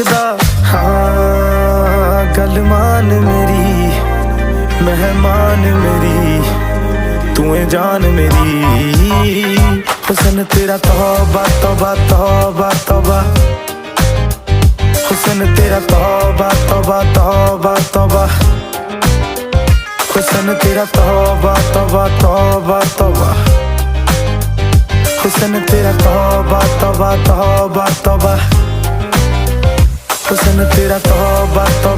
हाँ गल मान मेरी मेहमान मेरी तू है जान मेरी हुस्न तेरा तौबा तौबा तौबा तौबा हुस्न तेरा तौबा तौबा तौबा तौबा हुस्न तेरा तौबा तौबा तौबा तौबा हुस्न तेरा तौबा तौबा तौबा तौबा हुस्न तेरा तौबा तौबा